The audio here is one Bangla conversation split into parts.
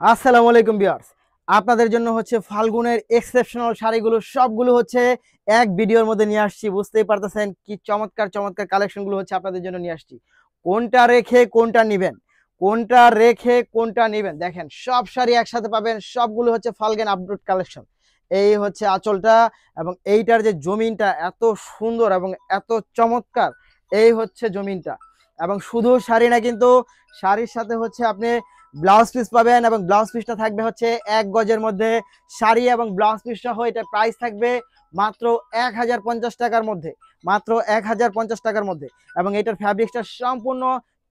আসসালামু আলাইকুম ভিউয়ার্স, আপনাদের জন্য হচ্ছে ফাল্গুনের এক্সেপশনাল শাড়িগুলো সবগুলো হচ্ছে এক ভিডিওর মধ্যে নিয়ে আসছি। বুঝতেই পারতেছেন কি চমৎকার চমৎকার কালেকশনগুলো হচ্ছে আপনাদের জন্য নিয়ে আসছি। কোনটা রেখে কোনটা নিবেন, কোনটা রেখে কোনটা নিবেন, দেখেন সব শাড়ি একসাথে পাবেন। সবগুলো হচ্ছে ফাল্গুন আপডেট কালেকশন। এই হচ্ছে আঁচলটা, এবং এইটার যে জমিনটা এত সুন্দর এবং এত চমৎকার। এই হচ্ছে জমিনটা, এবং শুধু শাড়ি না, কিন্তু শাড়ির সাথে হচ্ছে আপনি ব্লাউজ পিস পাবেন, এবং ব্লাউজ পিসটা থাকবে হচ্ছে 1 গজের মধ্যে। শাড়ি এবং ব্লাউজ পিস সহ এটা প্রাইস থাকবে মাত্র 1050 টাকার মধ্যে, মাত্র 1050 টাকার মধ্যে। এবং এটার ফ্যাব্রিক্সটা সম্পূর্ণ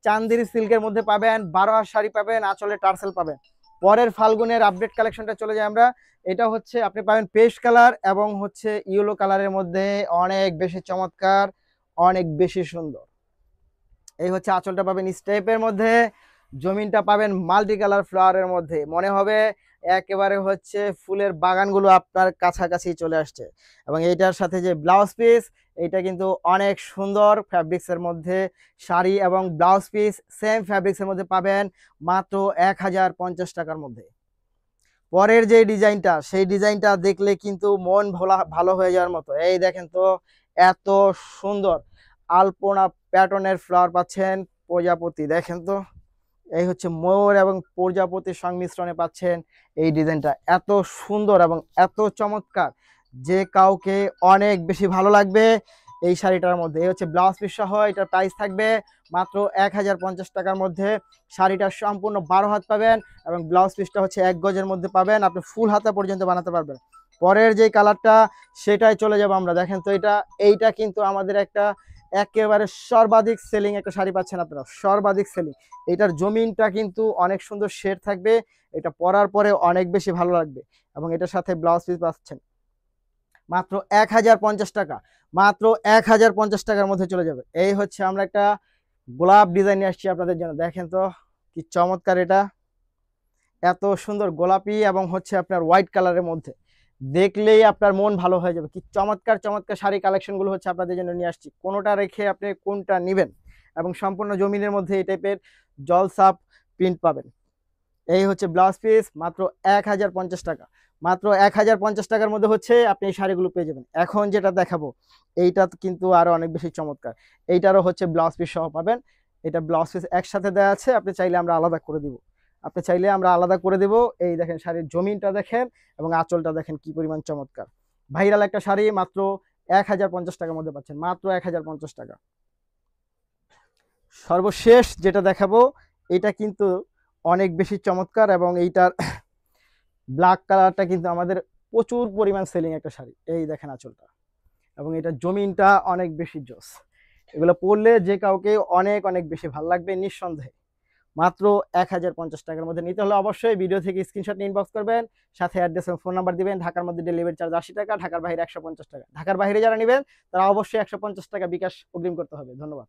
চান্দেরি সিল্কের মধ্যে পাবেন। 12 হাত শাড়ি পাবেন, আঁচলে টার্সেল পাবেন। পরের ফাল্গুনের আপডেট কালেকশনটা চলে যায় আমরা। এটা হচ্ছে আপনি পাবেন পেস্ট কালার এবং হচ্ছে ইয়েলো কালারের মধ্যে, অনেক বেশি চমৎকার, অনেক বেশি সুন্দর। এই হচ্ছে আঁচলটা পাবেন স্টেপের মধ্যে, জমিনটা পাবেন মাল্টি কালার ফ্লাওয়ারের মধ্যে। মনে হবে একেবারে হচ্ছে ফুলের বাগানগুলো আপনার কাছাকাছি চলে আসছে। এবং এইটার সাথে যে ব্লাউজ পিস, এইটা কিন্তু অনেক সুন্দর ফ্যাব্রিক্সের মধ্যে। শাড়ি এবং ব্লাউজ পিস সেম ফ্যাব্রিক্সের মধ্যে পাবেন মাত্র 1050 টাকার মধ্যে। পরের যে ডিজাইনটা, সেই ডিজাইনটা দেখলে কিন্তু মন ভোলা ভালো হয়ে যাওয়ার মতো। এই দেখেন তো, এত সুন্দর আলপনা প্যাটার্নের ফ্লাওয়ার পাচ্ছেন। প্রজাপতি দেখেন তো, এই হচ্ছে ময়ূর এবং প্রজাপতির সংমিশ্রণে পাচ্ছেন এই ডিজাইনটা। এত সুন্দর এবং এত চমৎকার যে কাউকে অনেক বেশি ভালো লাগবে এই শাড়িটার মধ্যে। এই হচ্ছে ব্লাউজ পিস সহ, এটার প্রাইস থাকবে মাত্র 1050 টাকার মধ্যে। শাড়িটা সম্পূর্ণ 12 হাত পাবেন, এবং ব্লাউজ পিসটা হচ্ছে 1 গজের মধ্যে পাবেন। আপনি ফুল হাতা পর্যন্ত বানাতে পারবেন। পরের যে কালারটা, সেটাই চলে যাবো আমরা। দেখেন তো, এইটা কিন্তু আমাদের একটা একেবারে সর্বাধিক সেলিং একটা শাড়ি পাচ্ছেন আপনারা, সর্বাধিক সেলিং। এটার জমিনটা কিন্তু অনেক সুন্দর শেড থাকবে, এটা পরার পরে অনেক বেশি ভালো লাগবে। এবং এটার সাথে ব্লাউজ পিস পাচ্ছেন মাত্র 1050 টাকা, মাত্র 1050 টাকার মধ্যে চলে যাবে। এই হচ্ছে আমরা একটা গোলাপ ডিজাইন নিয়ে আসছি আপনাদের জন্য। দেখেন তো কি চমৎকার এটা, এত সুন্দর গোলাপি এবং হচ্ছে আপনার হোয়াইট কালারের মধ্যে। দেখলেই আপনার মন ভালো হয়ে যাবে। কি চমৎকার চমৎকার শাড়ি কালেকশনগুলো হচ্ছে আপনাদের জন্য নিয়ে আসছি। কোনোটা রেখে আপনি কোনটা নেবেন। এবং সম্পূর্ণ জমিনের মধ্যে এই টাইপের জলসাপ প্রিন্ট পাবেন। এই হচ্ছে ব্লাউজ পিস, মাত্র 1050 টাকা, মাত্র 1050 টাকার মধ্যে হচ্ছে আপনি এই শাড়িগুলো পেয়ে যাবেন। এখন যেটা দেখাবো, এইটা কিন্তু আরো অনেক বেশি চমৎকার। এইটারও হচ্ছে ব্লাউজ পিস সহ পাবেন। এটা ব্লাউজ পিস একসাথে দেওয়া আছে, আপনি চাইলে আমরা আলাদা করে দিব, আপনি চাইলে আমরা আলাদা করে দেব। এই দেখেন শাড়ির জমিনটা দেখেন, এবং আঁচলটা দেখেন কি পরিমাণ চমৎকার। ভাইরাল একটা শাড়ি, মাত্র 1050 টাকার মধ্যে পাচ্ছেন, মাত্র 1050 টাকা। সর্বশেষ যেটা দেখাবো, এটা কিন্তু অনেক বেশি চমৎকার, এবং এইটার ব্ল্যাক কালারটা কিন্তু আমাদের প্রচুর পরিমাণ সেলিং একটা শাড়ি। এই দেখেন আঁচলটা, এবং এটা জমিনটা অনেক বেশি জোস। এগুলো পরলে যে কাউকে অনেক অনেক বেশি ভালো লাগবে নিঃসন্দেহে। মাত্র 1050 টাকার মধ্যে নিতে হলে অবশ্যই ভিডিও থেকে স্ক্রিনশট নিয়ে ইনবক্স করবেন, সাথে অ্যাড্রেস এবং ফোন নাম্বার দিবেন। ঢাকার মধ্যে ডেলিভারি চার্জ 80 টাকা, ঢাকার বাইরে 150 টাকা। ঢাকার বাইরে যারা নেবেন তারা অবশ্যই 150 টাকা বিকাশ অগ্রিম করতে হবে। ধন্যবাদ।